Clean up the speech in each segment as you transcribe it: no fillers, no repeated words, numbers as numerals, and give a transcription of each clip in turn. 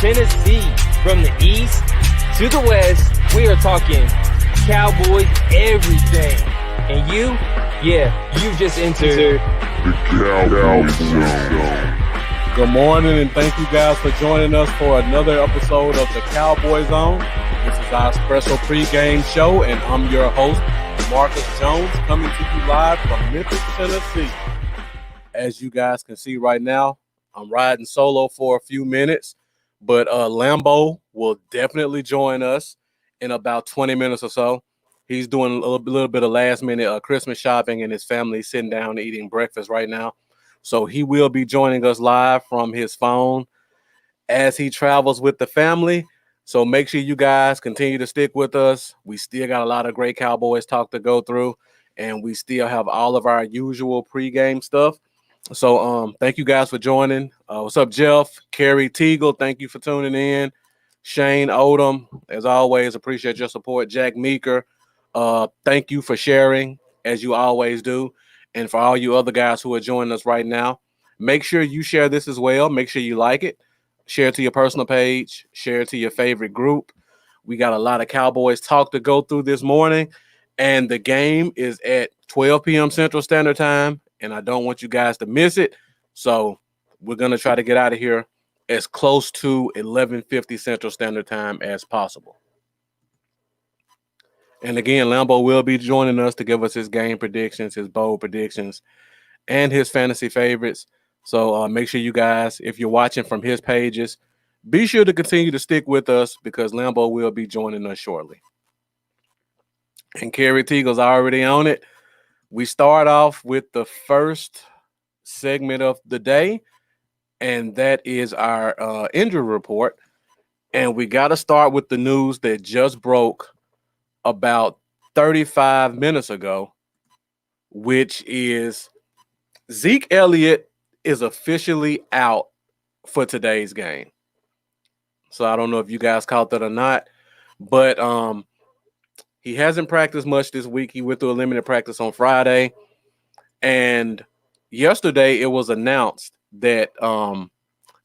Tennessee. From the east to the west, we are talking Cowboys everything. And you just entered the Cowboys Zone. Good morning, and thank you guys for joining us for another episode of the Cowboys Zone. This is our special pregame show, and I'm your host, Marcus Jones, coming to you live from Memphis, Tennessee. As you guys can see right now, I'm riding solo for a few minutes, but Lambo will definitely join us in about 20 minutes or so. He's doing a little bit of last-minute Christmas shopping, and his family sitting down eating breakfast right now. So he will be joining us live from his phone as he travels with the family. So make sure you guys continue to stick with us. We still got a lot of great Cowboys talk to go through, and we still have all of our usual pregame stuff. So thank you guys for joining. What's up, Jeff? Kerry Teagle, thank you for tuning in. Shane Odom, as always, appreciate your support. Jack Meeker, thank you for sharing, as you always do. And for all you other guys who are joining us right now, make sure you share this as well. Make sure you like it. Share it to your personal page. Share it to your favorite group. We got a lot of Cowboys talk to go through this morning. And the game is at 12 p.m. Central Standard Time. And I don't want you guys to miss it. So we're going to try to get out of here as close to 11:50 Central Standard Time as possible. And again, Lambo will be joining us to give us his game predictions, his bold predictions, and his fantasy favorites. So make sure you guys, if you're watching from his pages, be sure to continue to stick with us because Lambo will be joining us shortly. And Kerry Teagle's already on it. We start off with the first segment of the day, and that is our injury report. And we got to start with the news that just broke about 35 minutes ago, which is Zeke Elliott is officially out for today's game. So I don't know if you guys caught that or not, but he hasn't practiced much this week. He went through a limited practice on Friday, and yesterday it was announced that Sewo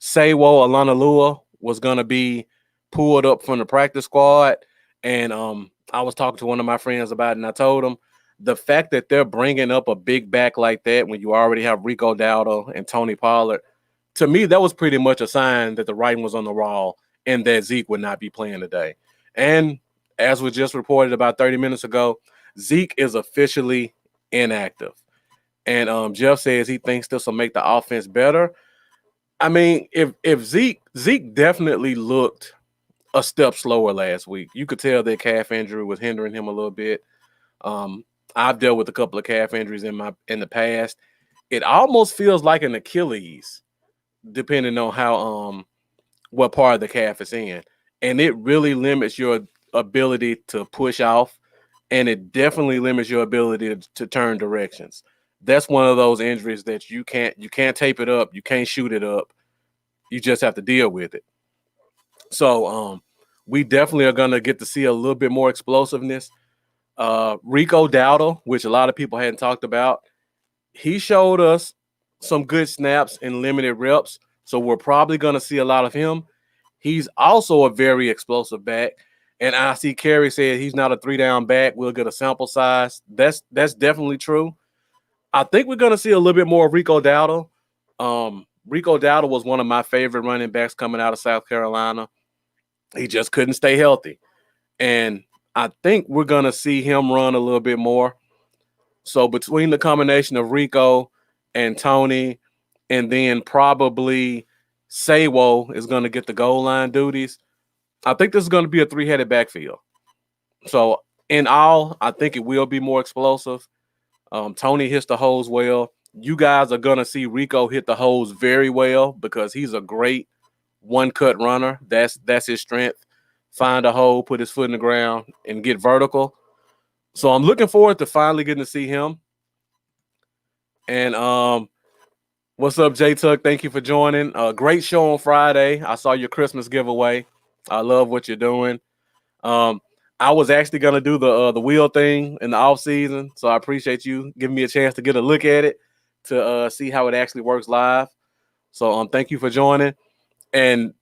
Alanalua was going to be pulled up from the practice squad, and I was talking to one of my friends about it, and I told him the fact that they're bringing up a big back like that when you already have Rico Dowdle and Tony Pollard, to me, that was pretty much a sign that the writing was on the wall and that Zeke would not be playing today. And as was just reported about 30 minutes ago, Zeke is officially inactive. And Jeff says he thinks this will make the offense better. I mean, if Zeke definitely looked a step slower last week. You could tell that calf injury was hindering him a little bit. I've dealt with a couple of calf injuries in the past. It almost feels like an Achilles, depending on how what part of the calf it's in. And it really limits your ability to push off, and it definitely limits your ability to turn directions. That's one of those injuries that you can't tape it up, you can't shoot it up. You just have to deal with it. So we definitely are going to get to see a little bit more explosiveness. Rico Dowdle, which a lot of people hadn't talked about, he showed us some good snaps and limited reps, so we're probably going to see a lot of him. He's also a very explosive back, and I see Kerry said he's not a 3-down back. We'll get a sample size. That's definitely true. I think we're going to see a little bit more of Rico Dowdle. Rico Dowdle was one of my favorite running backs coming out of South Carolina. He just couldn't stay healthy. And I think we're going to see him run a little bit more. So between the combination of Rico and Tony, and then probably Sewo is going to get the goal line duties, I think this is going to be a 3-headed backfield. So in all, I think it will be more explosive. Tony hits the holes well. You guys are going to see Rico hit the holes very well because he's a great one-cut runner. That's his strength. Find a hole, put his foot in the ground, and get vertical. So I'm looking forward to finally getting to see him. And what's up, J-Tuck? Thank you for joining. Great show on Friday. I saw your Christmas giveaway. I love what you're doing. I was actually going to do the wheel thing in the off season, so I appreciate you giving me a chance to get a look at it to see how it actually works live. So thank you for joining. And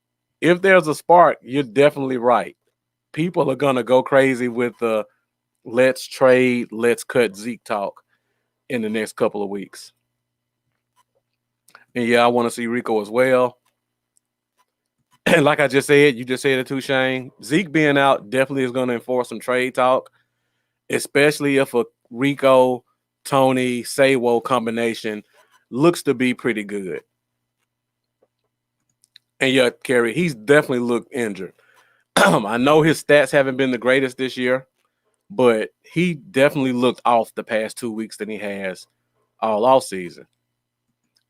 if there's a spark, you're definitely right. People are gonna go crazy with the let's trade, let's cut Zeke talk in the next couple of weeks. And yeah, I want to see Rico as well. And like I just said, you just said it too, Shane. Zeke being out definitely is going to enforce some trade talk, especially if a Rico, Tony, Sawo combination looks to be pretty good. And yeah, Kerry, he's definitely looked injured. I know his stats haven't been the greatest this year, but he definitely looked off the past 2 weeks than he has all off season.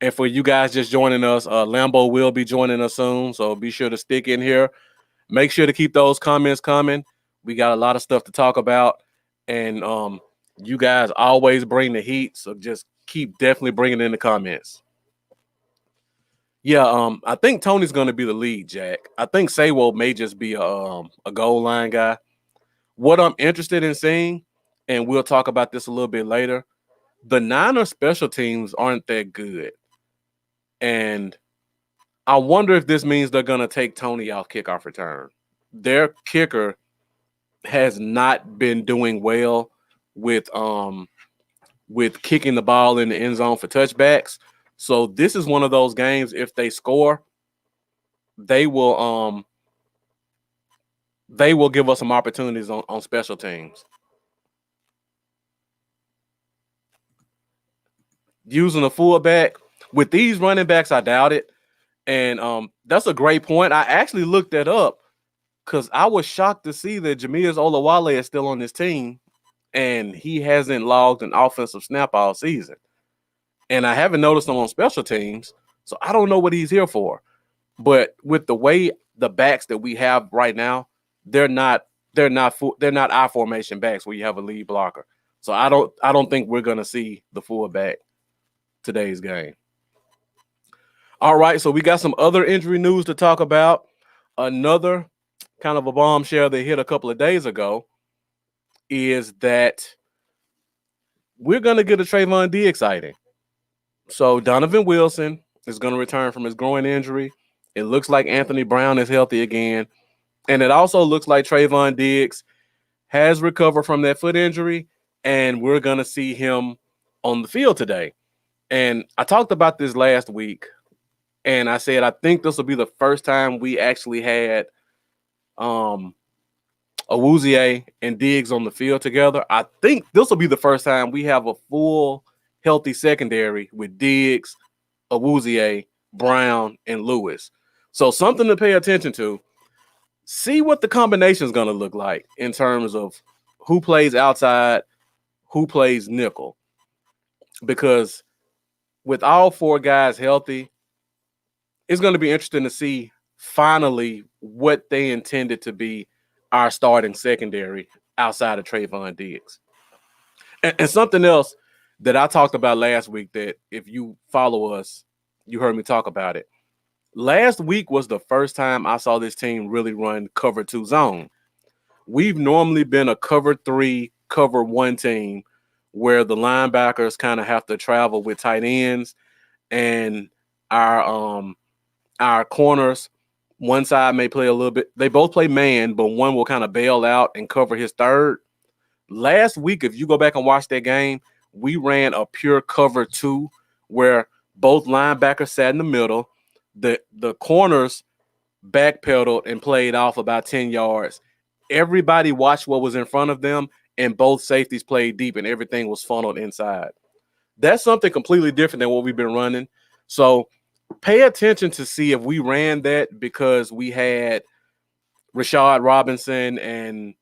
And for you guys just joining us, Lambo will be joining us soon, so be sure to stick in here. Make sure to keep those comments coming. We got a lot of stuff to talk about, and you guys always bring the heat, so just keep definitely bringing in the comments. Yeah, I think Tony's going to be the lead, Jack. I think Sawo may just be a goal line guy. What I'm interested in seeing, and we'll talk about this a little bit later, the Niners special teams aren't that good. And I wonder if this means they're going to take Tony off kickoff return. Their kicker has not been doing well with kicking the ball in the end zone for touchbacks. So this is one of those games, if they score, they will give us some opportunities on special teams. Using a fullback with these running backs, I doubt it. And that's a great point. I actually looked that up because I was shocked to see that Jamiz Olawale is still on this team, and he hasn't logged an offensive snap all season. And I haven't noticed him on special teams, so I don't know what he's here for. But with the way the backs that we have right now, they're not I formation backs where you have a lead blocker. So I don't think we're gonna see the fullback today's game. All right, so we got some other injury news to talk about. Another kind of a bombshell that hit a couple of days ago is that we're going to get a Trayvon Diggs sighting. So Donovan Wilson is going to return from his groin injury. It looks like Anthony Brown is healthy again. And it also looks like Trayvon Diggs has recovered from that foot injury, and we're going to see him on the field today. And I talked about this last week, and I said I think this will be the first time we actually had Awuzie and Diggs on the field together. I think this will be the first time we have a full healthy secondary with Diggs, Awuzie, Brown, and Lewis. So something to pay attention to. See what the combination is going to look like in terms of who plays outside, who plays nickel. Because with all four guys healthy, it's going to be interesting to see finally what they intended to be our starting secondary outside of Trayvon Diggs. And something else that I talked about last week that if you follow us, you heard me talk about it. Last week was the first time I saw this team really run cover 2 zone. We've normally been a cover 3, cover 1 team where the linebackers kind of have to travel with tight ends, and our corners, one side may play a little bit. They both play man, but one will kind of bail out and cover his third. Last week, if you go back and watch that game, we ran a pure cover 2 where both linebackers sat in the middle. The corners backpedaled and played off about 10 yards. Everybody watched what was in front of them, and both safeties played deep, and everything was funneled inside. That's something completely different than what we've been running. So pay attention to see if we ran that because we had Rashad Robinson and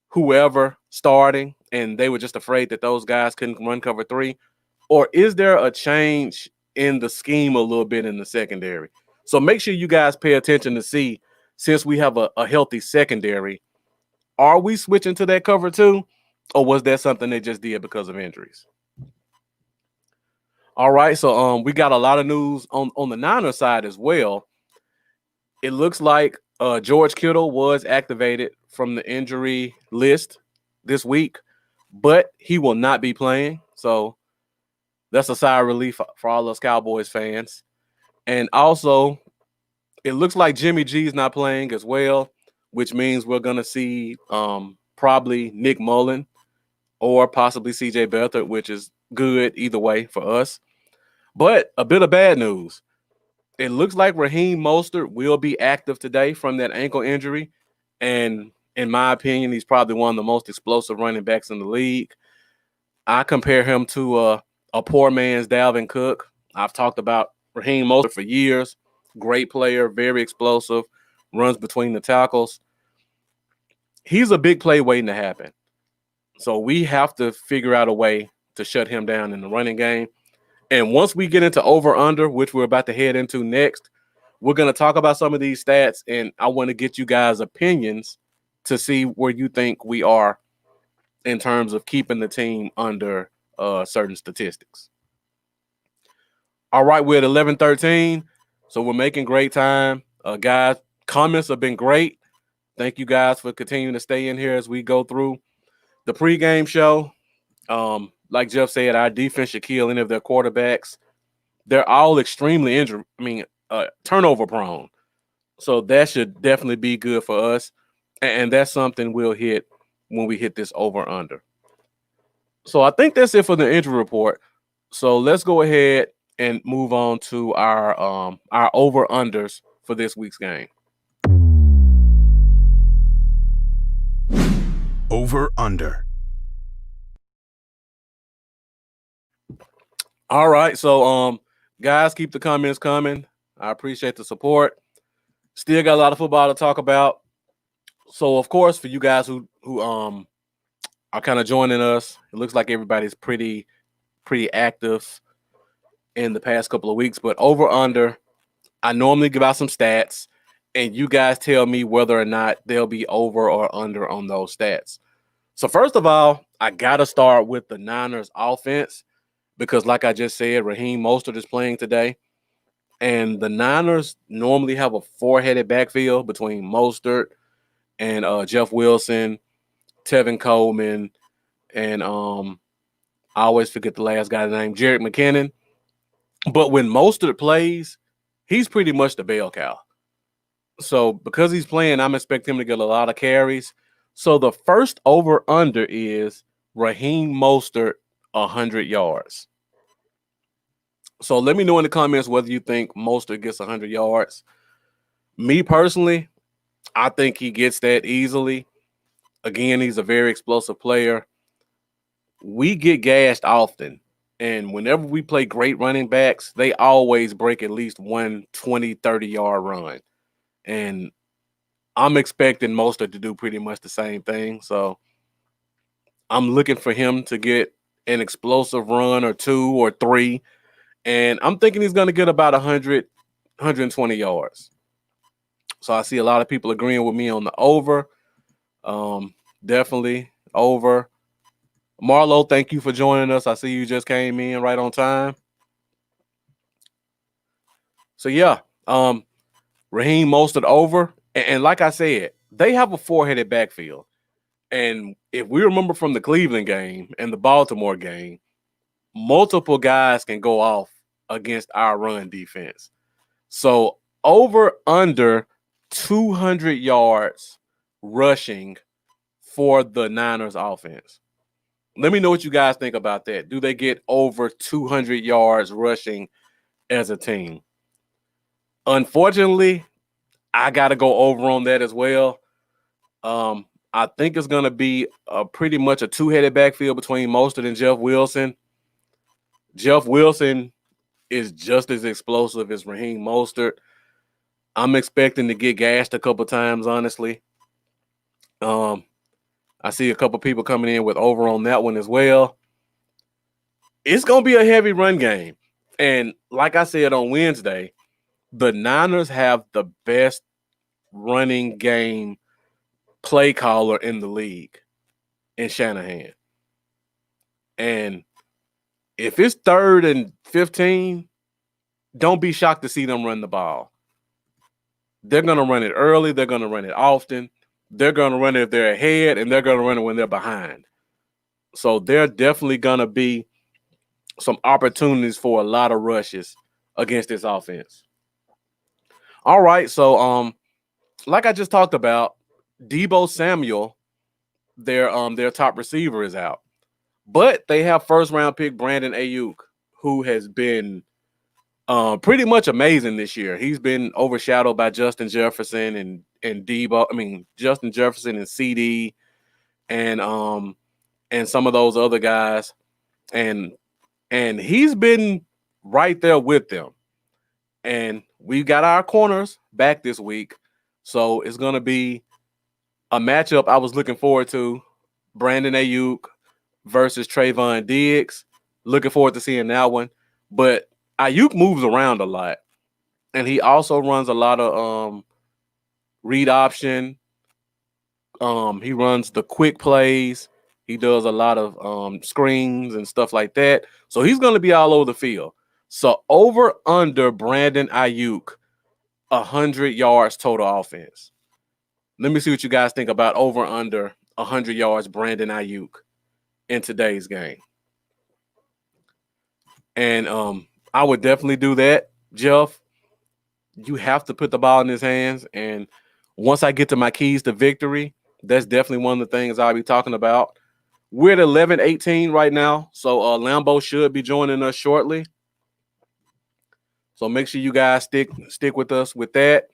whoever starting, and they were just afraid that those guys couldn't run cover 3, or is there a change in the scheme a little bit in the secondary? So make sure you guys pay attention to see, since we have a healthy secondary, are we switching to that cover 2, or was that something they just did because of injuries? All right, so we got a lot of news on the Niners side as well. It looks like George Kittle was activated from the injury list this week, but he will not be playing. So that's a sigh of relief for all those Cowboys fans. And also, It looks like Jimmy G's not playing as well, which means we're going to see probably Nick Mullen or possibly CJ Beathard, which is good either way for us. But a bit of bad news. It looks like Raheem Mostert will be active today from that ankle injury. And in my opinion, he's probably one of the most explosive running backs in the league. I compare him to a poor man's Dalvin Cook. I've talked about Raheem Mostert for years. Great player, very explosive, runs between the tackles. He's a big play waiting to happen. So we have to figure out a way to shut him down in the running game. And once we get into over-under, which we're about to head into next, we're going to talk about some of these stats, and I want to get you guys' opinions to see where you think we are in terms of keeping the team under certain statistics. All right, we're at 11:13, so we're making great time. Guys, comments have been great. Thank you guys for continuing to stay in here as we go through the pregame show. Like Jeff said, our defense should kill any of their quarterbacks. They're all extremely injured. Turnover prone. So that should definitely be good for us. And that's something we'll hit when we hit this over under. So I think that's it for the injury report. So let's go ahead and move on to our over unders for this week's game. Over under. All right. So guys, keep the comments coming. I appreciate the support. Still got a lot of football to talk about. So of course, for you guys who are kind of joining us, it looks like everybody's pretty active in the past couple of weeks. But over under, I normally give out some stats, and you guys tell me whether or not they'll be over or under on those stats. So first of all, I gotta start with the Niners offense because, like I just said, Raheem Mostert is playing today. And the Niners normally have a four-headed backfield between Mostert and Jeff Wilson, Tevin Coleman, and I always forget the last guy's name, Jerick McKinnon. But when Mostert plays, he's pretty much the bell cow. So because he's playing, I'm expecting him to get a lot of carries. So the first over-under is Raheem Mostert, 100 yards. So let me know in the comments whether you think Mostert gets 100 yards. Me personally, I think he gets that easily. Again, he's a very explosive player. We get gashed often. And whenever we play great running backs, they always break at least one 20, 30-yard run. And I'm expecting Mostert to do pretty much the same thing. So I'm looking for him to get an explosive run or two or three. And I'm thinking he's going to get about 100, 120 yards. So I see a lot of people agreeing with me on the over. Definitely over. Marlo, thank you for joining us. I see you just came in right on time. So, yeah, Raheem Mostert over. And like I said, they have a four-headed backfield. And if we remember from the Cleveland game and the Baltimore game, multiple guys can go off against our run defense. So over under 200 yards rushing for the Niners offense. Let me know what you guys think about that. Do they get over 200 yards rushing as a team? Unfortunately, I got to go over on that as well. I think it's going to be pretty much a two-headed backfield between Mostert and Jeff Wilson. Jeff Wilson is just as explosive as Raheem Mostert. I'm expecting to get gashed a couple times, honestly. I see a couple people coming in with over on that one as well. It's going to be a heavy run game. And like I said on Wednesday, the Niners have the best running game play caller in the league in Shanahan. And if it's 3rd and 15, don't be shocked to see them run the ball. They're going to run it early. They're going to run it often. They're going to run it if they're ahead, and they're going to run it when they're behind. So there are definitely going to be some opportunities for a lot of rushes against this offense. All right, so like I just talked about, Debo Samuel, their top receiver is out. But they have first round pick Brandon Ayuk, who has been pretty much amazing this year. He's been overshadowed by Justin Jefferson and Debo. I mean, Justin Jefferson and CD and some of those other guys. And he's been right there with them. And we got our corners back this week. So it's gonna be a matchup I was looking forward to. Brandon Ayuk versus Trayvon Diggs. Looking forward to seeing that one. But Ayuk moves around a lot. And he also runs a lot of read option. He runs the quick plays. He does a lot of screens and stuff like that. So he's going to be all over the field. So over under Brandon Ayuk, 100 yards total offense. Let me see what you guys think about over under 100 yards Brandon Ayuk in today's game. And I would definitely do that, Jeff. You have to put the ball in his hands. And once I get to my keys to victory, that's definitely one of the things I'll be talking about. We're at 11-18 right now, so Lambo should be joining us shortly. So make sure you guys stick with us with that.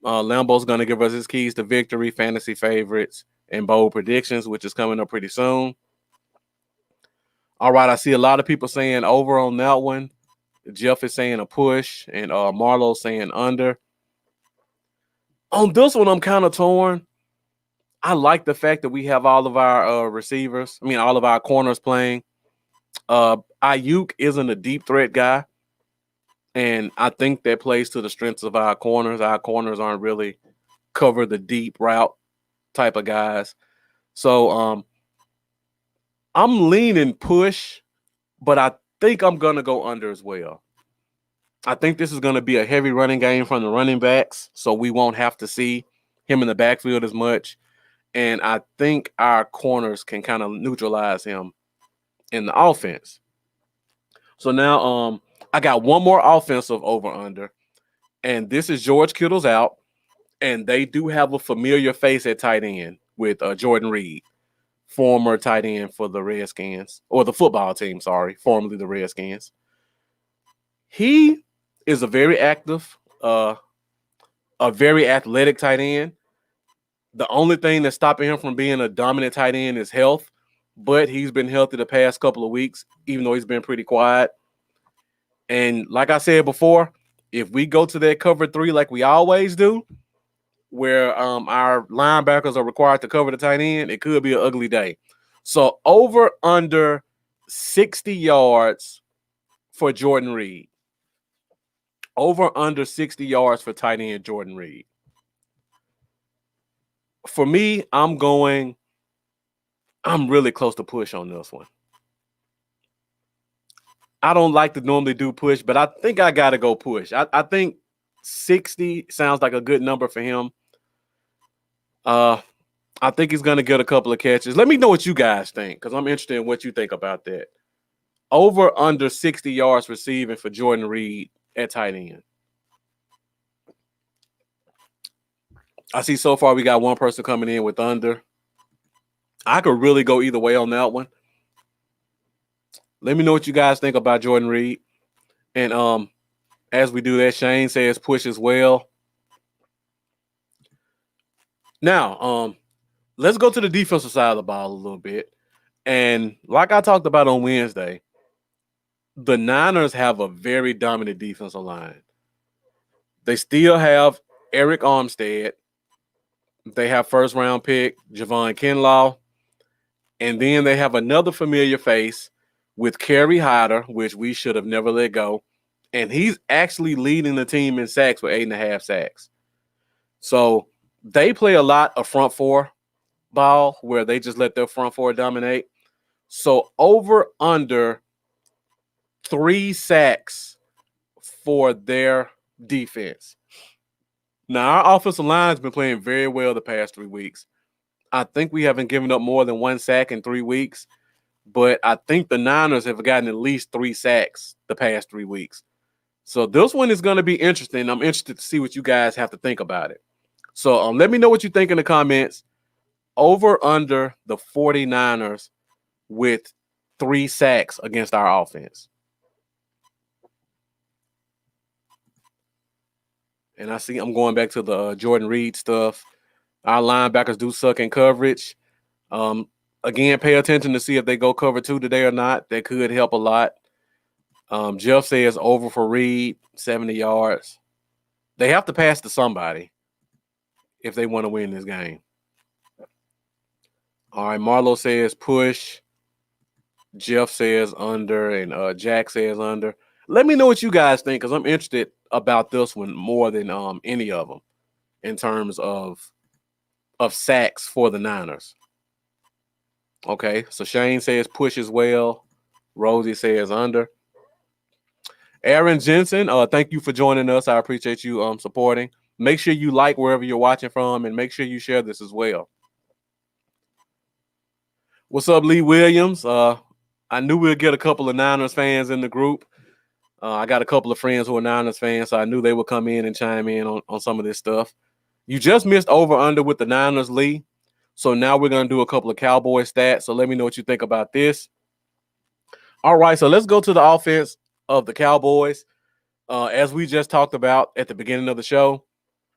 Lambo's going to give us his keys to victory, fantasy favorites, and bold predictions, which is coming up pretty soon. All right, I see a lot of people saying over on that one. Jeff is saying a push, and Marlo's saying under. On this one, I'm kind of torn. I like the fact that we have all of our receivers. I mean, all of our corners playing. Ayuk isn't a deep threat guy, and I think that plays to the strengths of our corners. Our corners aren't really cover the deep route type of guys. So I'm leaning push, but I think I'm going to go under as well. I think this is going to be a heavy running game from the running backs, so we won't have to see him in the backfield as much. And I think our corners can kind of neutralize him in the offense. So now I got one more offensive over-under, and this is George Kittle's out, and they do have a familiar face at tight end with Jordan Reed, former tight end for the Redskins, or the football team, sorry, formerly the Redskins. He is a very active, a very athletic tight end. The only thing that's stopping him from being a dominant tight end is health, but he's been healthy the past couple of weeks, even though he's been pretty quiet. And like I said before, if we go to that cover 3 like we always do, where our linebackers are required to cover the tight end, it could be an ugly day. So over under 60 yards for Jordan Reed. Over under 60 yards for tight end Jordan Reed. For me, I'm really close to push on this one. I don't like to normally do push, but I think I got to go push. I think 60 sounds like a good number for him. I think he's going to get a couple of catches. Let me know what you guys think, because I'm interested in what you think about that. Over under 60 yards receiving for Jordan Reed at tight end. I see so far we got one person coming in with under. I could really go either way on that one. Let me know what you guys think about Jordan Reed. And as we do that, Shane says push as well. Now, let's go to the defensive side of the ball a little bit. And like I talked about on Wednesday, the Niners have a very dominant defensive line. They still have Eric Armstead. They have first-round pick Javon Kinlaw. And then they have another familiar face with Kerry Hyder, which we should have never let go. And he's actually leading the team in sacks with 8.5 sacks. So they play a lot of front four ball where they just let their front four dominate. So over under 3 sacks for their defense. Now, our offensive line has been playing very well the past 3 weeks. I think we haven't given up more than 1 sack in 3 weeks, but I think the Niners have gotten at least 3 sacks the past 3 weeks. So this one is going to be interesting. I'm interested to see what you guys have to think about it. So let me know what you think in the comments. Over under the 49ers with 3 sacks against our offense. And I see I'm going back to the Jordan Reed stuff. Our linebackers do suck in coverage. Again, pay attention to see if they go cover 2 today or not. That could help a lot. Jeff says over for Reed, 70 yards. They have to pass to somebody if they want to win this game. All right, Marlo says push. Jeff says under, and Jack says under. Let me know what you guys think, because I'm interested about this one more than any of them in terms of sacks for the Niners. Okay, so Shane says push as well. Rosie says under. Aaron Jensen, thank you for joining us. I appreciate you supporting. Make sure you like wherever you're watching from, and make sure you share this as well. What's up, Lee Williams? I knew we'd get a couple of Niners fans in the group. I got a couple of friends who are Niners fans, so I knew they would come in and chime in on some of this stuff. You just missed over under with the Niners, Lee. So now we're going to do a couple of Cowboy stats. So let me know what you think about this. All right, so let's go to the offense of the Cowboys. As we just talked about at the beginning of the show,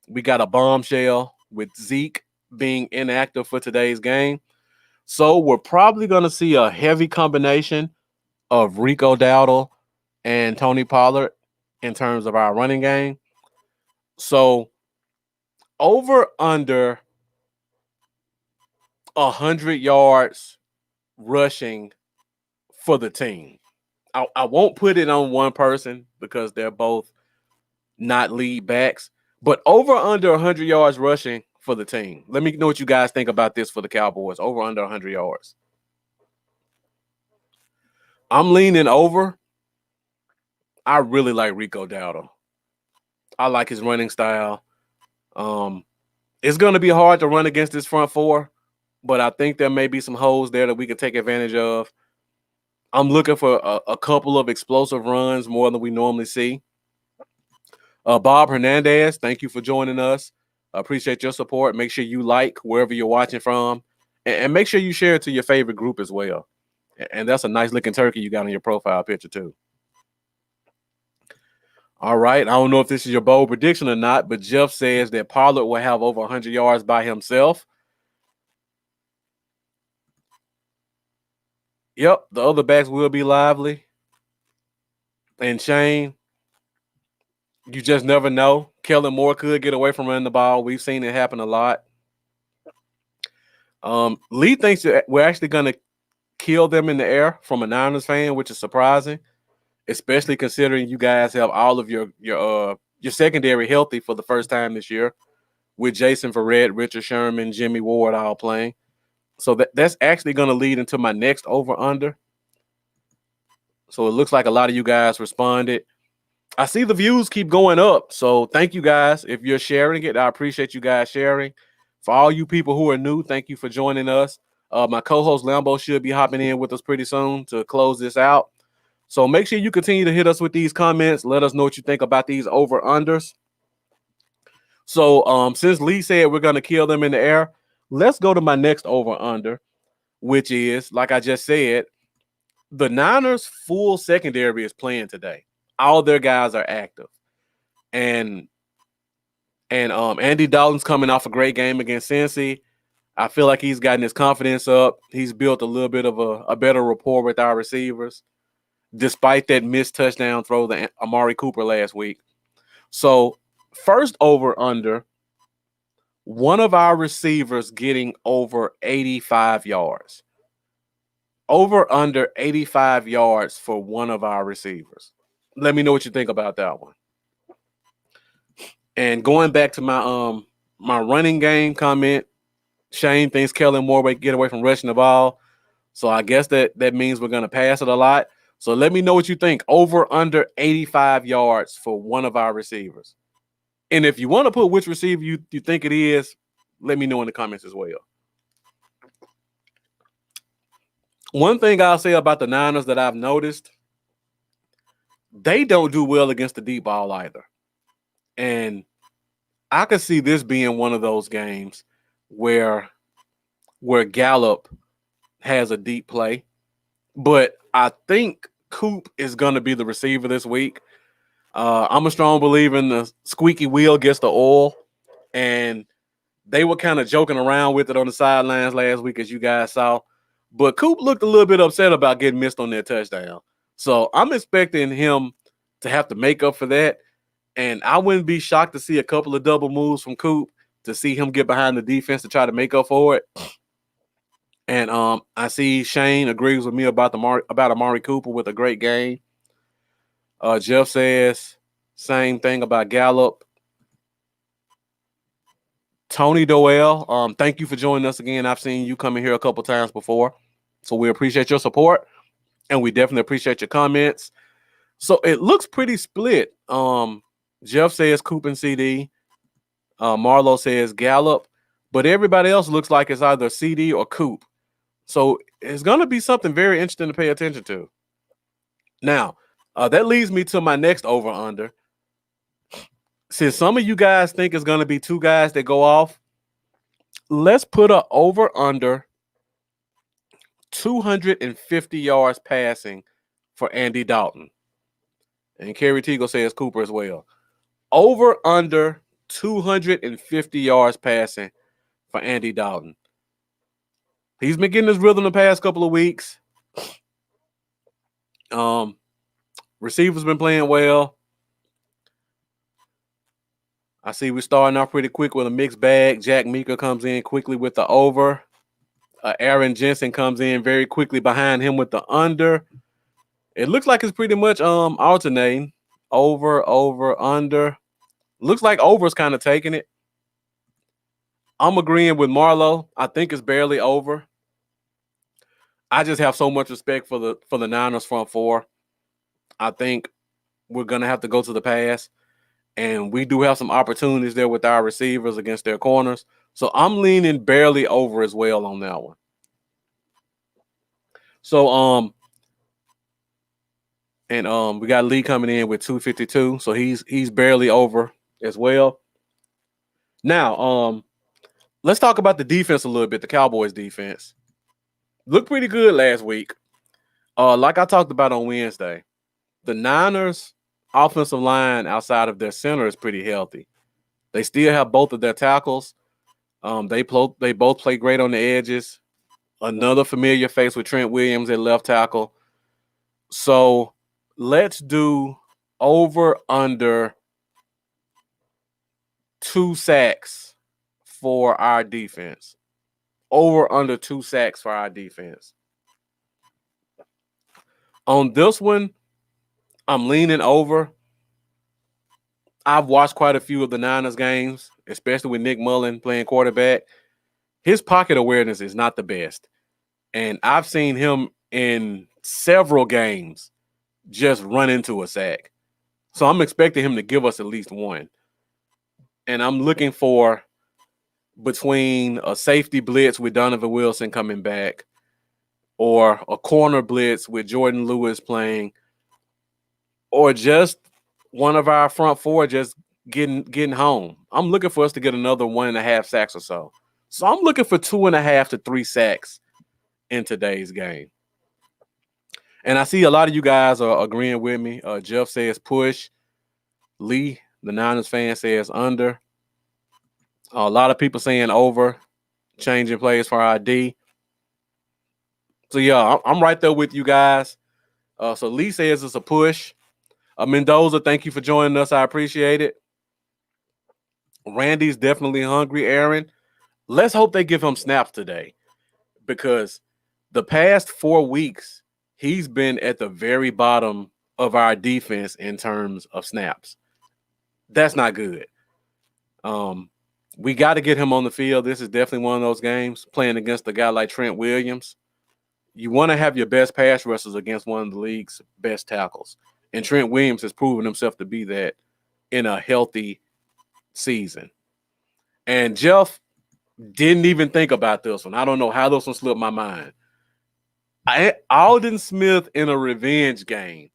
we got a bombshell with Zeke being inactive for today's game. So we're probably going to see a heavy combination of Rico Dowdle and Tony Pollard in terms of our running game. So over under 100 yards rushing for the team. I won't put it on one person because they're both not lead backs, but over under 100 yards rushing for the team. Let me know what you guys think about this for the Cowboys. Over under 100 yards. I'm leaning over. I really like Rico Dowdle. I like his running style. It's going to be hard to run against this front four, but I think there may be some holes there that we can take advantage of. I'm looking for a couple of explosive runs more than we normally see. Bob Hernandez, thank you for joining us. I appreciate your support. Make sure you like wherever you're watching from, and make sure you share it to your favorite group as well. And that's a nice looking turkey you got on your profile picture too. All right. I don't know if this is your bold prediction or not, but Jeff says that Pollard will have over 100 yards by himself. Yep, the other backs will be lively. And Shane, you just never know. Kellen Moore could get away from running the ball. We've seen it happen a lot. Lee thinks that we're actually going to kill them in the air from a Niners fan, which is surprising, especially considering you guys have all of your secondary healthy for the first time this year with Jason Verrett, Richard Sherman, Jimmy Ward all playing. So that's actually going to lead into my next over-under. So it looks like a lot of you guys responded. I see the views keep going up. So thank you guys. If you're sharing it, I appreciate you guys sharing. For all you people who are new, thank you for joining us. My co-host Lambo should be hopping in with us pretty soon to close this out. So make sure you continue to hit us with these comments. Let us know what you think about these over-unders. So since Lee said we're going to kill them in the air, let's go to my next over-under, which is, like I just said, the Niners' full secondary is playing today. All their guys are active. And Andy Dalton's coming off a great game against Cincy. I feel like he's gotten his confidence up. He's built a little bit of a better rapport with our receivers, despite that missed touchdown throw to Amari Cooper last week. So first over-under, one of our receivers getting over 85 yards. Over under 85 yards for one of our receivers. Let me know what you think about that one. And going back to my running game comment, Shane thinks Kellen Moore will get away from rushing the ball. So I guess that means we're going to pass it a lot. So let me know what you think. Over under 85 yards for one of our receivers. And if you want to put which receiver you think it is, let me know in the comments as well. One thing I'll say about the Niners that I've noticed, they don't do well against the deep ball either. And I could see this being one of those games where Gallup has a deep play. But I think Coop is going to be the receiver this week. I'm a strong believer in the squeaky wheel gets the oil. And they were kind of joking around with it on the sidelines last week, as you guys saw. But Coop looked a little bit upset about getting missed on that touchdown. So I'm expecting him to have to make up for that. And I wouldn't be shocked to see a couple of double moves from Coop to see him get behind the defense to try to make up for it. And I see Shane agrees with me about Amari Cooper with a great game. Jeff says same thing about Gallup. Tony Doyle, thank you for joining us again. I've seen you come in here a couple times before, so we appreciate your support, and we definitely appreciate your comments. So it looks pretty split. Jeff says Coop and CD. Marlo says Gallup, but everybody else looks like it's either CD or Coop. So it's going to be something very interesting to pay attention to. Now, that leads me to my next over-under. Since some of you guys think it's going to be two guys that go off, let's put an over-under 250 yards passing for Andy Dalton. And Kerry Teagle says Cooper as well. Over-under 250 yards passing for Andy Dalton. He's been getting his rhythm the past couple of weeks. Receivers been playing well. I see we're starting off pretty quick with a mixed bag. Jack Meeker comes in quickly with the over. Aaron Jensen comes in very quickly behind him with the under. It looks like it's pretty much alternating. Over, under. Looks like over's kind of taking it. I'm agreeing with Marlo. I think it's barely over. I just have so much respect for the Niners front four. I think we're going to have to go to the pass. And we do have some opportunities there with our receivers against their corners. So I'm leaning barely over as well on that one. So we got Lee coming in with 252. So he's barely over as well. Now, let's talk about the defense a little bit, the Cowboys defense. Looked pretty good last week. Like I talked about on Wednesday, the Niners offensive line outside of their center is pretty healthy. They still have both of their tackles. They both play great on the edges. Another familiar face with Trent Williams at left tackle. So let's do over under 2 sacks for our defense. Over under 2 sacks for our defense. On this one, I'm leaning over. I've watched quite a few of the Niners games, especially with Nick Mullen playing quarterback. His pocket awareness is not the best. And I've seen him in several games just run into a sack. So I'm expecting him to give us at least one. And I'm looking for between a safety blitz with Donovan Wilson coming back or a corner blitz with Jordan Lewis playing, or just one of our front four just getting home. I'm looking for us to get another 1.5 sacks or so. So I'm looking for 2.5 to 3 sacks in today's game. And I see a lot of you guys are agreeing with me. Jeff says push. Lee, the Niners fan, says under. A lot of people saying over, changing plays for our D. So, yeah, I'm right there with you guys. So Lee says it's a push. Mendoza, thank you for joining us. I appreciate it. Randy's definitely hungry, Aaron. Let's hope they give him snaps today, because the past 4 weeks, he's been at the very bottom of our defense in terms of snaps. That's not good. We got to get him on the field. This is definitely one of those games, playing against a guy like Trent Williams. You want to have your best pass rushers against one of the league's best tackles. And Trent Williams has proven himself to be that in a healthy season. And Jeff didn't even think about this one. I don't know how this one slipped my mind. Alden Smith in a revenge game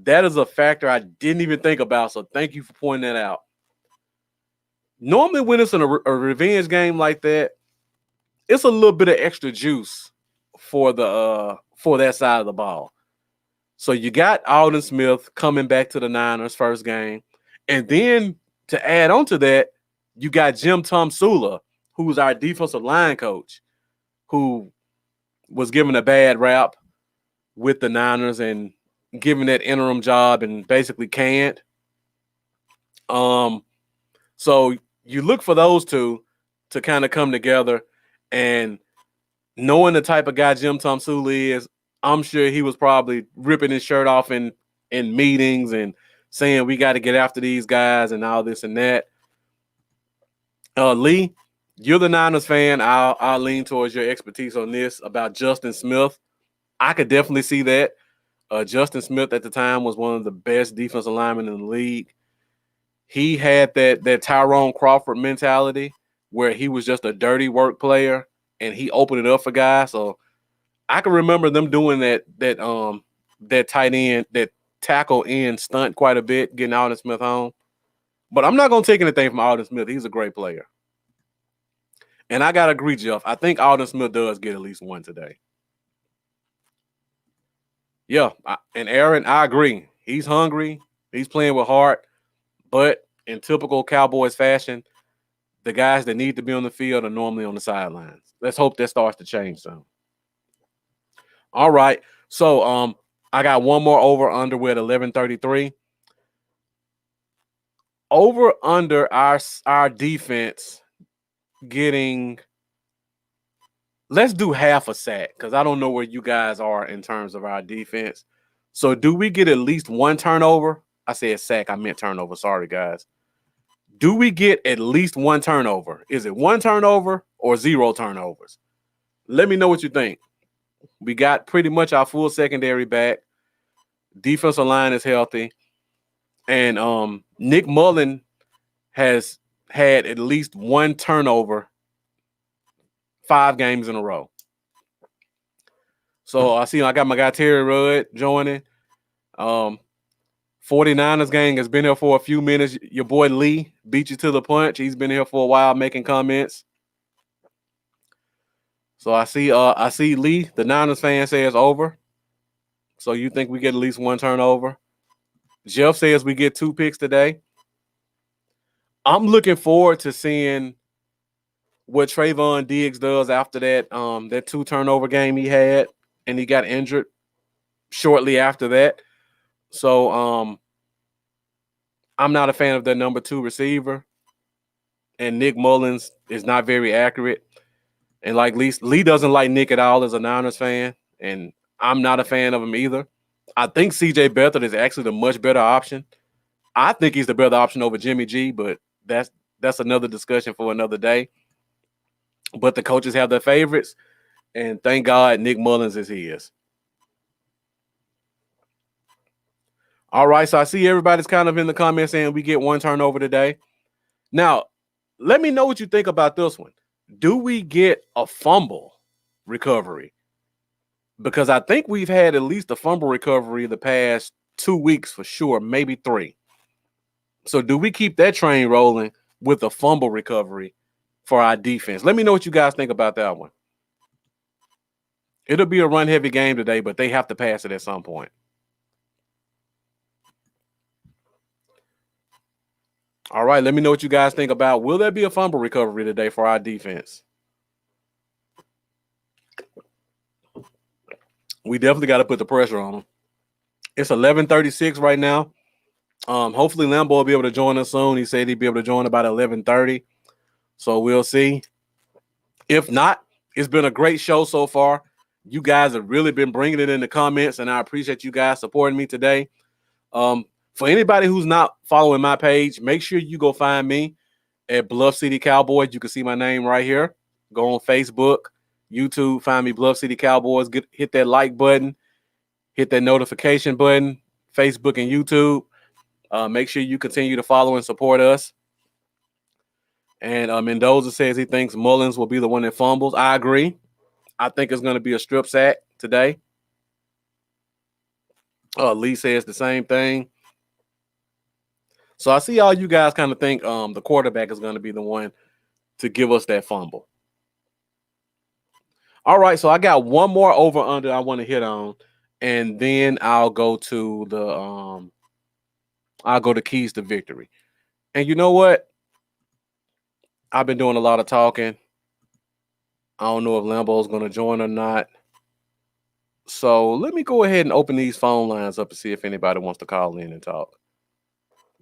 That is a factor I didn't even think about. So thank you for pointing that out. Normally, when it's a revenge game like that, it's a little bit of extra juice for that side of the ball. So you got Alden Smith coming back to the Niners first game. And then to add on to that, you got Jim Tomsula, who's our defensive line coach, who was given a bad rap with the Niners and given that interim job and basically can't. So you look for those two to kind of come together, and knowing the type of guy Jim Tomsula is, I'm sure he was probably ripping his shirt off in meetings and saying we got to get after these guys and all this and that. Lee, you're the Niners fan. I'll lean towards your expertise on this about Justin Smith. I could definitely see that. Justin Smith at the time was one of the best defensive linemen in the league. He had that Tyrone Crawford mentality where he was just a dirty work player and he opened it up for guys. So I can remember them doing that tight end, that tackle end stunt quite a bit, getting Alden Smith home. But I'm not going to take anything from Alden Smith. He's a great player. And I got to agree, Jeff. I think Alden Smith does get at least one today. Yeah, and Aaron, I agree. He's hungry. He's playing with heart. But in typical Cowboys fashion, the guys that need to be on the field are normally on the sidelines. Let's hope that starts to change some. All right. So I got one more over under with 11:33. Over under our defense getting, let's do half a sack because I don't know where you guys are in terms of our defense. So do we get at least one turnover? I said sack. I meant turnover. Sorry, guys. Do we get at least one turnover? Is it one turnover or 0 turnovers? Let me know what you think. We got pretty much our full secondary back. Defensive line is healthy. And Nick Mullen has had at least one turnover 5 games in a row. So I got my guy Terry Rudd joining. 49ers gang has been here for a few minutes. Your boy Lee beat you to the punch. He's been here for a while making comments. So I see Lee, the Niners fan, says over. So you think we get at least one turnover? Jeff says we get 2 picks today. I'm looking forward to seeing what Trayvon Diggs does after that 2 turnover game he had, and he got injured shortly after that. So I'm not a fan of the number 2 receiver, and Nick Mullins is not very accurate. And like Lee doesn't like Nick at all as a Niners fan, and I'm not a fan of him either. I think C.J. Beathard is actually the much better option. I think he's the better option over Jimmy G, but that's another discussion for another day. But the coaches have their favorites, and thank God Nick Mullins is his. All right, so I see everybody's kind of in the comments saying we get one turnover today. Now, let me know what you think about this one. Do we get a fumble recovery? Because I think we've had at least a fumble recovery the past 2 weeks for sure, maybe 3. So do we keep that train rolling with a fumble recovery for our defense? Let me know what you guys think about that one. It'll be a run-heavy game today, but they have to pass it at some point. All right, let me know what you guys think about. Will there be a fumble recovery today for our defense? We definitely got to put the pressure on them. It's 11:36 right now. Hopefully Lambo will be able to join us soon. He said he'd be able to join about 11:30. So we'll see. If not, it's been a great show so far. You guys have really been bringing it in the comments, and I appreciate you guys supporting me today. For anybody who's not following my page, make sure you go find me at Bluff City Cowboys. You can see my name right here. Go on Facebook, YouTube, find me Bluff City Cowboys. Hit that like button, hit that notification button, Facebook and YouTube. Make sure you continue to follow and support us. And Mendoza says he thinks Mullins will be the one that fumbles. I agree. I think it's going to be a strip sack today. Lee says the same thing. So I see all you guys kind of think the quarterback is going to be the one to give us that fumble. All right, so I got one more over under I want to hit on, and then I'll go to keys to victory. And you know what? I've been doing a lot of talking. I don't know if Lambo's going to join or not. So let me go ahead and open these phone lines up to see if anybody wants to call in and talk.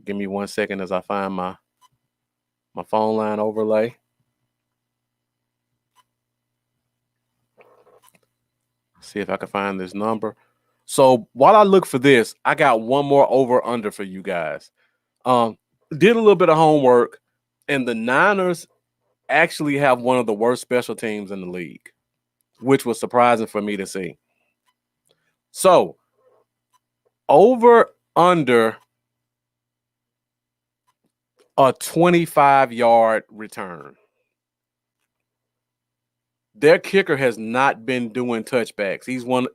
Give me 1 second as I find my phone line overlay. See if I can find this number. So while I look for this, I got one more over under for you guys. Did a little bit of homework, and the Niners actually have one of the worst special teams in the league, which was surprising for me to see. So over under a 25-yard return. Their kicker has not been doing touchbacks. He's one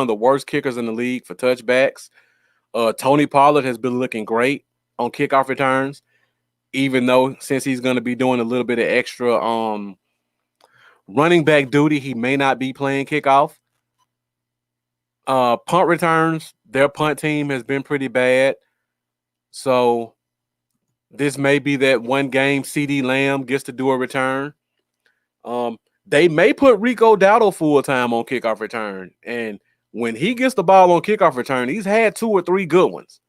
of the worst kickers in the league for touchbacks. Tony Pollard has been looking great on kickoff returns, even though since he's going to be doing a little bit of extra running back duty, he may not be playing kickoff. Punt returns, their punt team has been pretty bad. So this may be that one game CeeDee Lamb gets to do a return. They may put Rico Dowdle full-time on kickoff return. And when he gets the ball on kickoff return, he's had 2 or 3 good ones.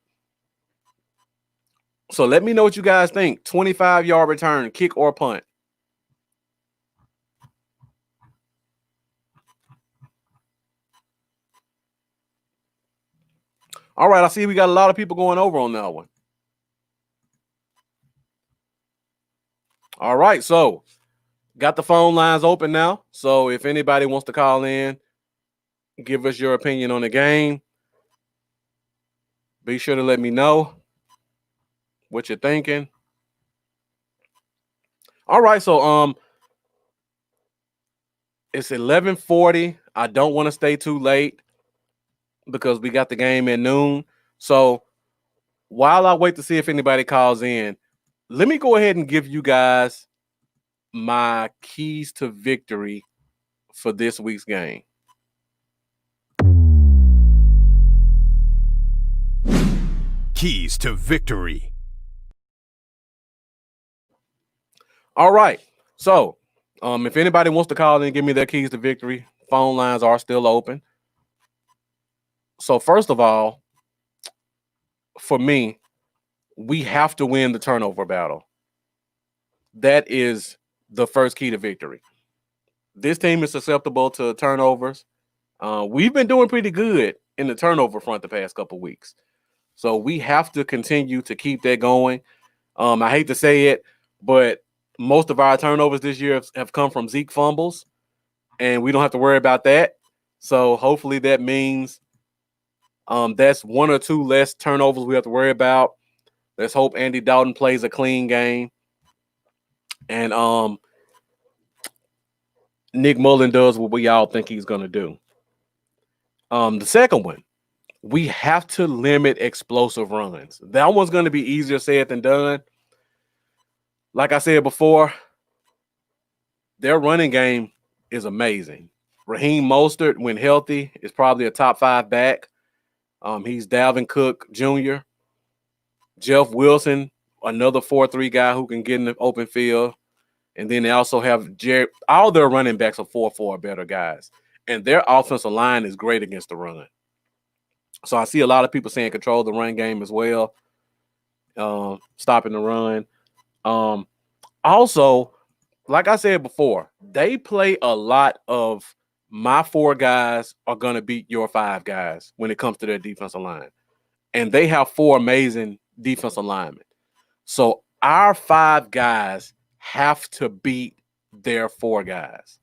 So let me know what you guys think. 25-yard return, kick or punt. All right, I see we got a lot of people going over on that one. All right, so got the phone lines open now. So if anybody wants to call in, give us your opinion on the game. Be sure to let me know what you're thinking. All right, so it's 11:40. I don't want to stay too late because we got the game at noon. So while I wait to see if anybody calls in, let me go ahead and give you guys my keys to victory for this week's game. Keys to victory. All right. So if anybody wants to call in and give me their keys to victory, phone lines are still open. So first of all, for me, we have to win the turnover battle. That is the first key to victory. This team is susceptible to turnovers. We've been doing pretty good in the turnover front the past couple weeks. So we have to continue to keep that going. I hate to say it, but most of our turnovers this year have come from Zeke fumbles, and we don't have to worry about that. So hopefully that means that's 1 or 2 less turnovers we have to worry about. Let's hope Andy Dalton plays a clean game. And Nick Mullen does what we all think he's going to do. The second one, we have to limit explosive runs. That one's going to be easier said than done. Like I said before, their running game is amazing. Raheem Mostert, when healthy, is probably a top 5 back. He's Dalvin Cook Jr. Jeff Wilson, another 4-3 guy who can get in the open field. And then they also have Jared. All their running backs are 4-4 better guys. And their offensive line is great against the run. So I see a lot of people saying control the run game as well. Stopping the run. Also, like I said before, they play a lot of my 4 guys are going to beat your 5 guys when it comes to their defensive line. And they have 4 amazing defensive linemen. So our 5 guys have to beat their 4 guys.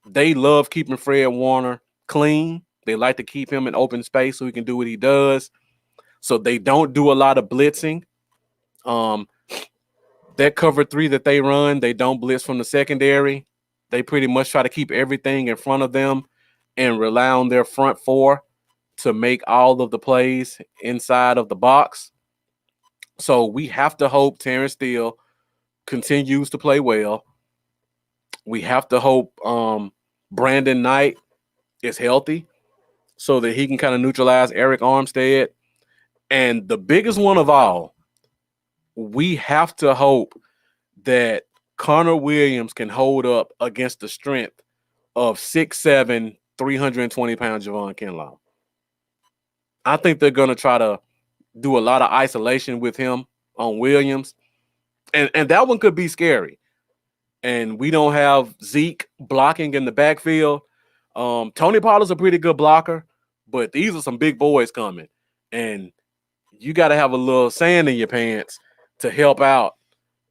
They love keeping Fred Warner clean. They like to keep him in open space so he can do what he does. So they don't do a lot of blitzing. That cover 3 that they run, they don't blitz from the secondary. They pretty much try to keep everything in front of them and rely on their front 4 to make all of the plays inside of the box. So we have to hope Terrence Steele continues to play well. We have to hope Brandon Knight is healthy so that he can kind of neutralize Eric Armstead. And the biggest one of all, we have to hope that Connor Williams can hold up against the strength of 6'7", 320-pound Javon Kinlaw. I think they're going to try to do a lot of isolation with him on Williams. And that one could be scary. And we don't have Zeke blocking in the backfield. Tony Pollard's a pretty good blocker, but these are some big boys coming. And you got to have a little sand in your pants to help out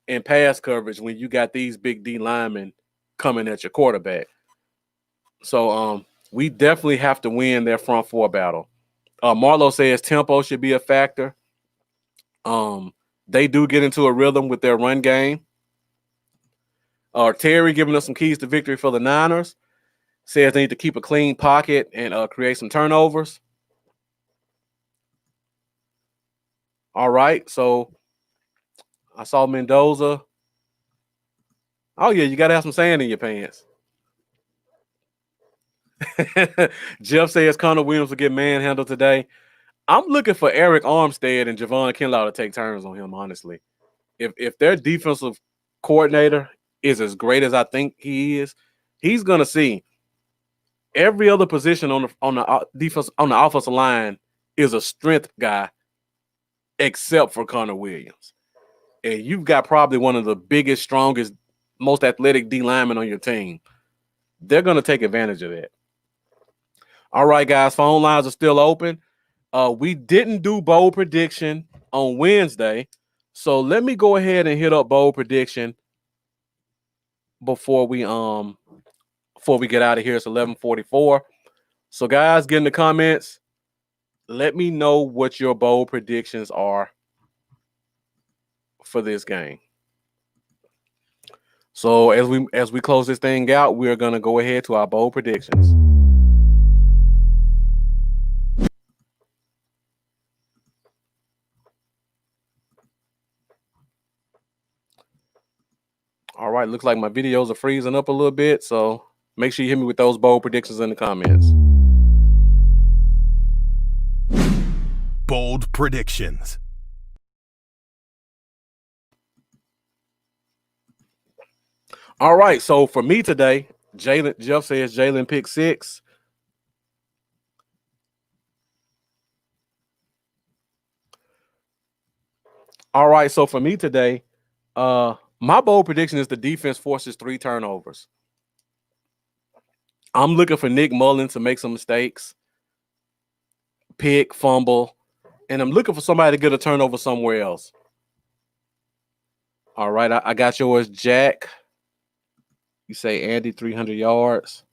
in pass coverage when you got these big D linemen coming at your quarterback. So we definitely have to win their front four battle. Marlo says tempo should be a factor. They do get into a rhythm with their run game. Terry giving us some keys to victory for the Niners. Says they need to keep a clean pocket and create some turnovers. All right, so I saw Mendoza. Oh, yeah, you got to have some sand in your pants. Jeff says Connor Williams will get manhandled today. I'm looking for Eric Armstead and Javon Kinlaw to take turns on him, honestly. If their defensive coordinator is as great as I think he is, he's going to see every other position on the defense on the offensive line is a strength guy except for Connor Williams. And you've got probably one of the biggest, strongest, most athletic D linemen on your team. They're going to take advantage of that. All right, guys, phone lines are still open. We didn't do bold prediction on Wednesday, so let me go ahead and hit up bold prediction before we get out of here. It's 11:44. So, guys, get in the comments. Let me know what your bold predictions are for this game. So, as we close this thing out, we're gonna go ahead to our bold predictions. All right, looks like my videos are freezing up a little bit, so make sure you hit me with those bold predictions in the comments. Bold predictions. All right, so for me today, Jeff says Jalen pick 6. All right, so for me today, my bold prediction is the defense forces 3 turnovers. I'm looking for Nick Mullins to make some mistakes, pick, fumble, and I'm looking for somebody to get a turnover somewhere else. All right, I got yours, Jack. You say Andy 300 yards.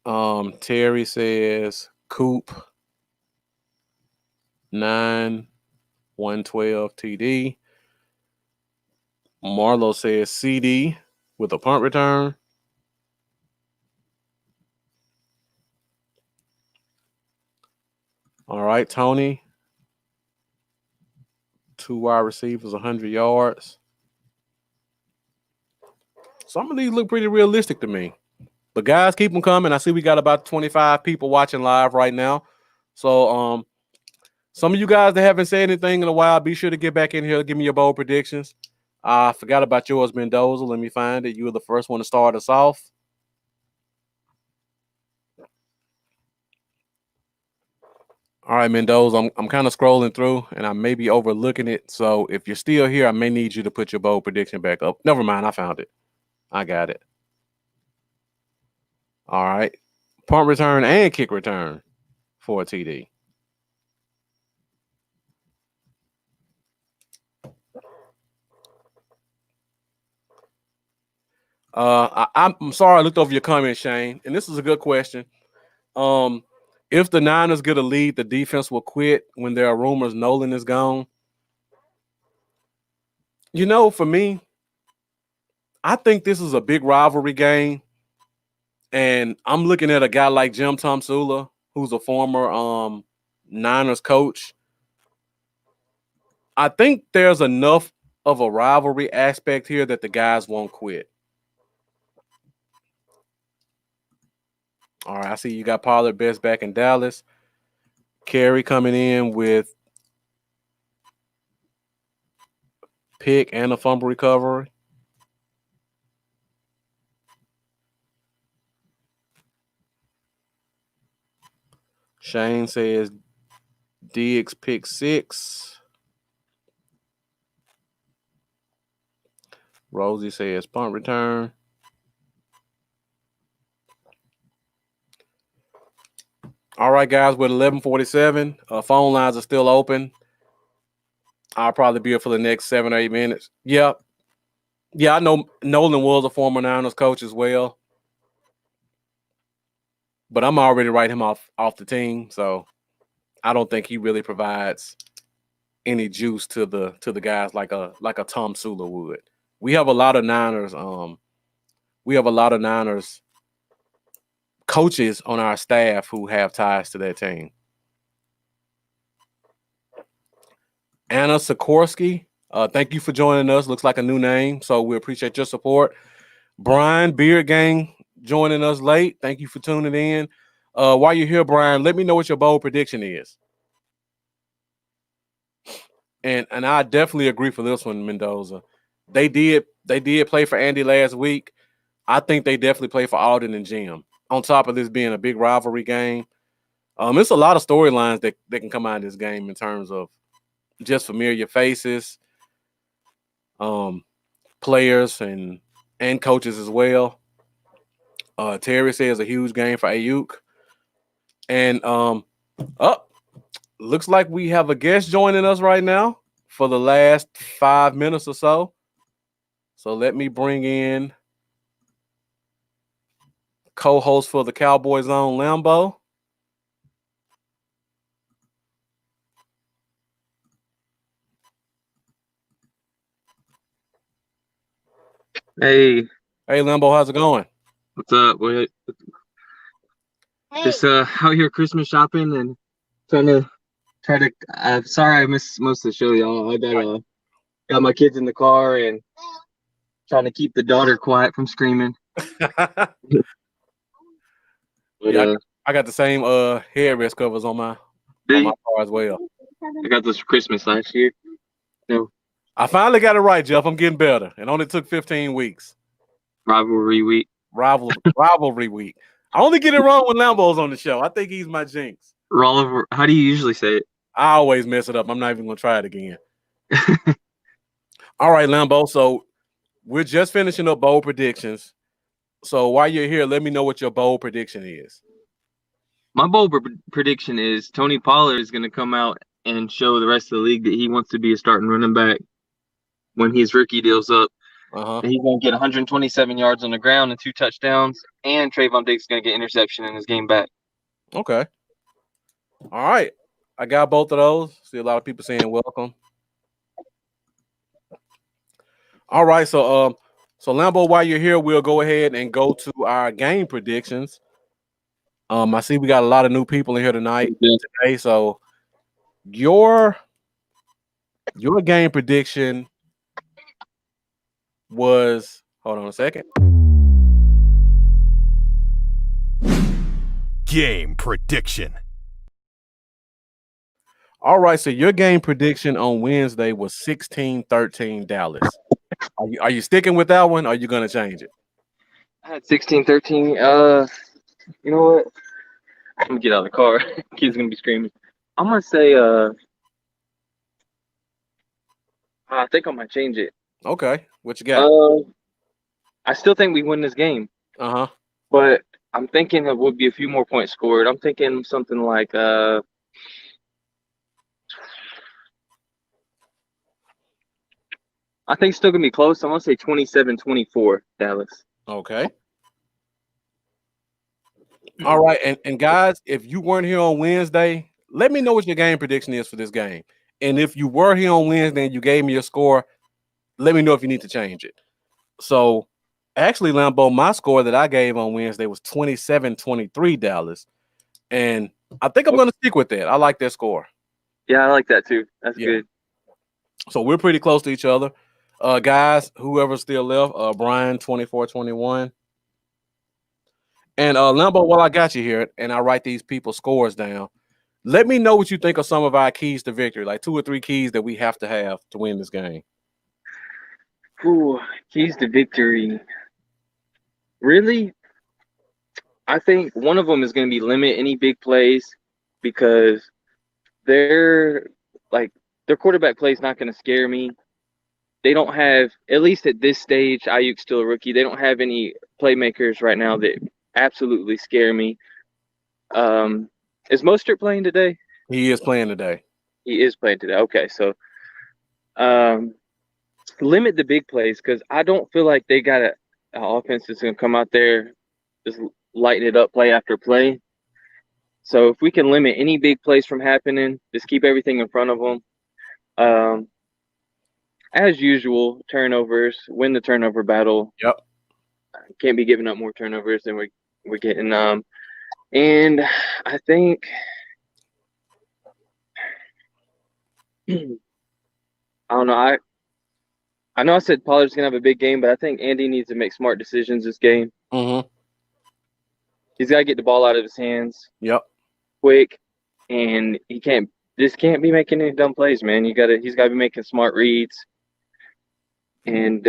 Terry says Coop 9 112 TD. Marlo says CD with a punt return. All right, Tony. 2 wide receivers, 100 yards. Some of these look pretty realistic to me. But guys, keep them coming. I see we got about 25 people watching live right now. So some of you guys that haven't said anything in a while, be sure to get back in here. Give me your bold predictions. I forgot about yours, Mendoza. Let me find it. You were the first one to start us off. All right, Mendoza, I'm kind of scrolling through, and I may be overlooking it. So if you're still here, I may need you to put your bold prediction back up. Never mind. I found it. I got it. All right. Punt return and kick return for a TD. I'm sorry I looked over your comment, Shane, and this is a good question. If the Niners get a lead, the defense will quit when there are rumors Nolan is gone. You know, for me, I think this is a big rivalry game, And I'm looking at a guy like Jim Tomsula, who's a former Niners coach. I think there's enough of a rivalry aspect here that the guys won't quit. All right, I see you got Pollard Best back in Dallas. Kerry coming in with pick and a fumble recovery. Shane says Diggs pick 6. Rosie says punt return. All right, guys, with 11:47, phone lines are still open. I'll probably be here for the next 7 or 8 minutes. Yeah, I know Nolan was a former Niners coach as well, but I'm already writing him off the team, so I don't think he really provides any juice to the guys like a Tom Sula would. We have a lot of Niners. We have a lot of Niners coaches on our staff who have ties to that team. Anna Sikorsky, thank you for joining us. Looks like a new name, so we appreciate your support. Brian Beard Gang joining us late. Thank you for tuning in. While you're here, Brian, let me know what your bold prediction is. And I definitely agree for this one, Mendoza. They did play for Andy last week. I think they definitely play for Alden and Jim. On top of this being a big rivalry game, it's a lot of storylines that can come out of this game in terms of just familiar faces, players and coaches as well. Terry says a huge game for Ayuk. And looks like we have a guest joining us right now for the last 5 minutes or so. So let me bring in co-host for the Cowboy Zone, Lambo. Hey, Lambo, how's it going? what's up? Just out here Christmas shopping and trying to. I'm sorry I missed most of the show, y'all. I got my kids in the car and trying to keep the daughter quiet from screaming. But, yeah, I got the same headrest covers on my car as well. I got those for Christmas last year. No. I finally got it right, Jeff. I'm getting better. It only took 15 weeks. Rivalry week. Rivalry week. I only get it wrong when Lambo's on the show. I think he's my jinx. How do you usually say it? I always mess it up. I'm not even going to try it again. All right, Lambo. So we're just finishing up bold predictions. So while you're here, let me know what your bold prediction is. My bold prediction is Tony Pollard is going to come out and show the rest of the league that he wants to be a starting running back when his rookie deal's up. And he's going to get 127 yards on the ground and 2 touchdowns, and Trayvon Diggs is going to get interception in his game back. Okay. All right. I got both of those. See a lot of people saying welcome. All right. So Lambo, while you're here, we'll go ahead and go to our game predictions. I see we got a lot of new people in here today. So your game prediction was, hold on a second. Game prediction. All right, so your game prediction on Wednesday was 16-13 Dallas. Are you sticking with that one, or are you going to change it? I had 16-13. You know what? I'm going to get out of the car. Kids going to be screaming. I'm going to say, I think I might change it. Okay, what you got? I still think we win this game. But I'm thinking there would be a few more points scored. I'm thinking something like I think it's still gonna be close. I'm gonna say 27-24 Dallas. Okay. All right, and guys, if you weren't here on Wednesday, let me know what your game prediction is for this game. And if you were here on Wednesday and you gave me a score, let me know if you need to change it. So Actually, Lambo, my score that I gave on Wednesday was 27-23 Dallas. And I think I'm going to stick with that. I like that score. Yeah, I like that too. That's good. So we're pretty close to each other. Guys, whoever's still left, Brian, 24-21. And Lambo, while I got you here and I write these people's scores down, let me know what you think of some of our keys to victory, like 2 or 3 keys that we have to win this game. Ooh, keys to victory. Really? I think one of them is going to be limit any big plays because their quarterback play is not going to scare me. They don't have, at least at this stage, Ayuk's still a rookie. They don't have any playmakers right now that absolutely scare me. Is Mostert playing today? He is playing today. He is playing today. Okay, so limit the big plays because I don't feel like they got an offense that's going to come out there just lighten it up play after play. So if we can limit any big plays from happening, just keep everything in front of them. As usual, turnovers, win the turnover battle. Yep. Can't be giving up more turnovers than we're getting. And I think I don't know. I know I said Pollard's gonna have a big game, but I think Andy needs to make smart decisions this game. Mm-hmm. He's got to get the ball out of his hands. Yep. Quick, and he can't be making any dumb plays, man. He's got to be making smart reads. And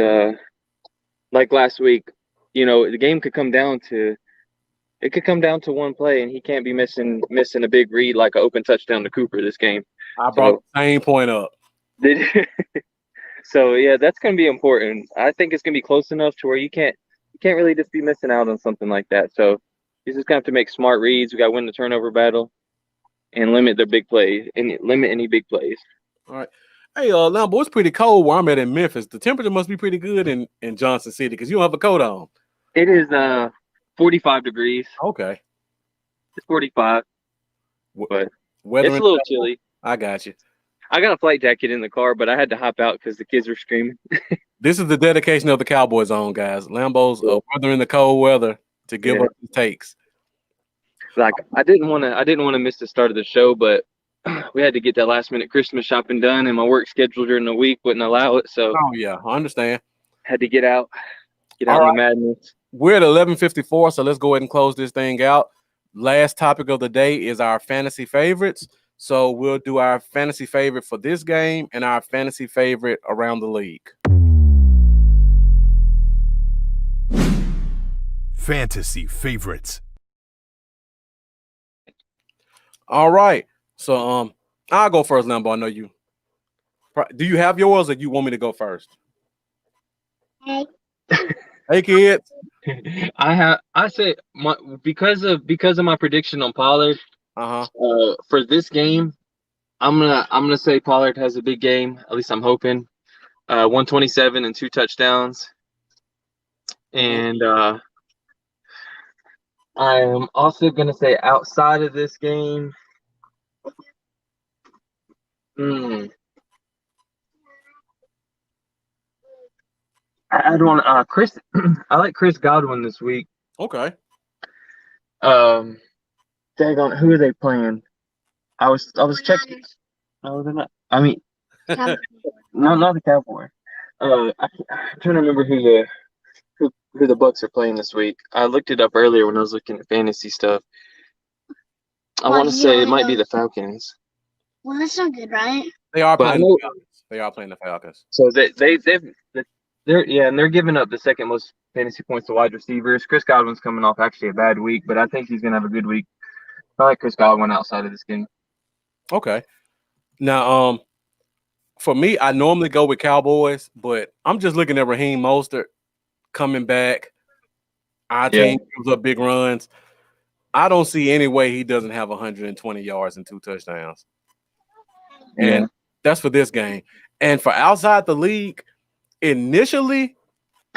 like last week, the game could come down to one play, and he can't be missing a big read like an open touchdown to Cooper this game. I brought the same point up. So yeah, that's going to be important. I think it's going to be close enough to where you can't really just be missing out on something like that. So he's just going to have to make smart reads. We got to win the turnover battle and limit the big plays and limit any big plays. All right. Hey, Lambo, it's pretty cold where I'm at in Memphis. The temperature must be pretty good in Johnson City because you don't have a coat on. It is 45 degrees. Okay. It's 45, but weather it's a little chilly. I got you. I got a flight jacket in the car, but I had to hop out because the kids were screaming. This is the dedication of the Cowboys on, guys. Lambo's weathering the cold weather to give us his takes. Like I didn't want to miss the start of the show, but we had to get that last minute Christmas shopping done, and my work schedule during the week wouldn't allow it. So I understand. Had to get out of the madness. We're at 11:54, so let's go ahead and close this thing out. Last topic of the day is our fantasy favorites. So we'll do our fantasy favorite for this game and our fantasy favorite around the league. Fantasy favorites. All right. So I'll go first, Lambo. I know you. Do you have yours or you want me to go first? Hey. Hey kids. Because of my prediction on Pollard. For this game, I'm gonna say Pollard has a big game. At least I'm hoping. 127 and 2 touchdowns. And I am also gonna say outside of this game. I don't Chris. I like Chris Godwin this week. Okay. Daggone, who are they playing? I was checking. No, they're not. I mean, no, not the Cowboys. I'm trying to remember who the Bucks are playing this week. I looked it up earlier when I was looking at fantasy stuff. I want to say it might be the Falcons. Well, that's not good, right? They are playing the Falcons. They are playing the Falcons. So they're giving up the second most fantasy points to wide receivers. Chris Godwin's coming off actually a bad week, but I think he's gonna have a good week. I like Chris Godwin outside of this game. Okay. Now, for me, I normally go with Cowboys, but I'm just looking at Raheem Mostert coming back. Our team gives up big runs. I don't see any way he doesn't have 120 yards and 2 touchdowns. And that's for this game. And for outside the league, initially,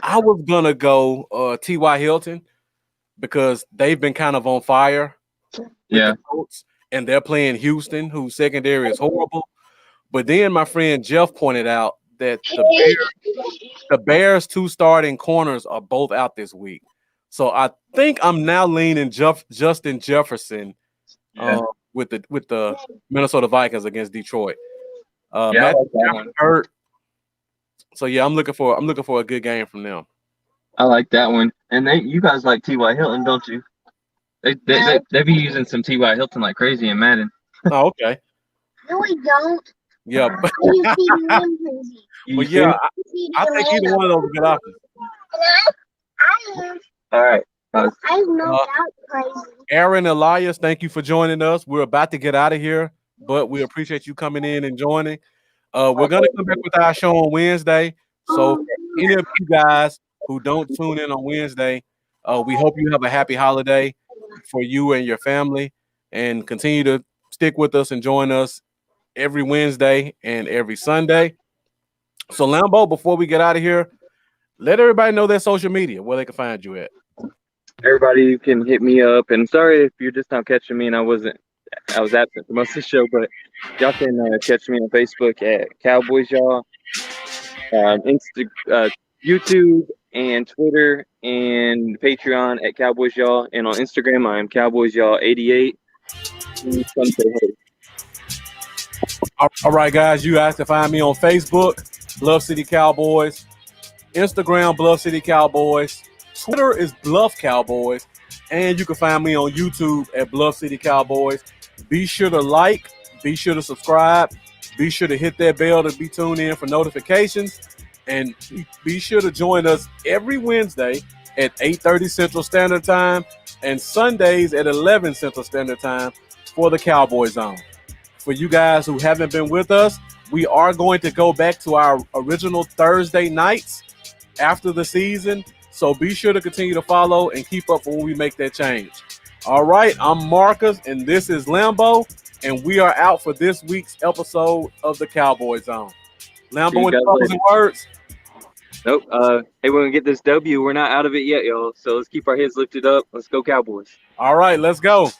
I was gonna go T.Y. Hilton because they've been kind of on fire. The Colts, and they're playing Houston, whose secondary is horrible. But then my friend Jeff pointed out that the Bears' 2 starting corners are both out this week. So I think I'm now leaning Justin Jefferson with the Minnesota Vikings against Detroit. Matt I like that one. hurt. So yeah, I'm looking for a good game from them. I like that one. And you guys like T.Y. Hilton, don't you? They be using some T.Y. Hilton like crazy in Madden. Oh, okay. No, we don't. Yeah. You see him crazy. Well, yeah, I think either one of those are good options. All right. I have no doubt crazy. Aaron Elias, thank you for joining us. We're about to get out of here, but we appreciate you coming in and joining. We're gonna come back with our show on Wednesday. So for any of you guys who don't tune in on Wednesday, we hope you have a happy holiday for you and your family, and continue to stick with us and join us every Wednesday and every Sunday. So Lambo, before we get out of here, let everybody know their social media, where they can find you at. Everybody can hit me up, and sorry if you're just not catching me and I was absent for most of the show, but y'all can catch me on Facebook at Cowboys Y'all, YouTube and Twitter and Patreon at Cowboys Y'all, and on Instagram I am Cowboys Y'all 88. All right, guys, you guys can find me on Facebook, Bluff City Cowboys, Instagram, Bluff City Cowboys, Twitter is Bluff Cowboys, and you can find me on YouTube at Bluff City Cowboys. Be sure to like, be sure to subscribe, be sure to hit that bell to be tuned in for notifications, and be sure to join us every Wednesday at 8:30 Central Standard Time and Sundays at 11 Central Standard Time for the Cowboy Zone. For you guys who haven't been with us, we are going to go back to our original Thursday nights after the season. So be sure to continue to follow and keep up when we make that change. All right, I'm Marcus, and this is Lambo, and we are out for this week's episode of the Cowboy Zone. Lambo, any closing words? Nope. Hey, we're going to get this W. We're not out of it yet, y'all. So let's keep our heads lifted up. Let's go Cowboys. All right, let's go.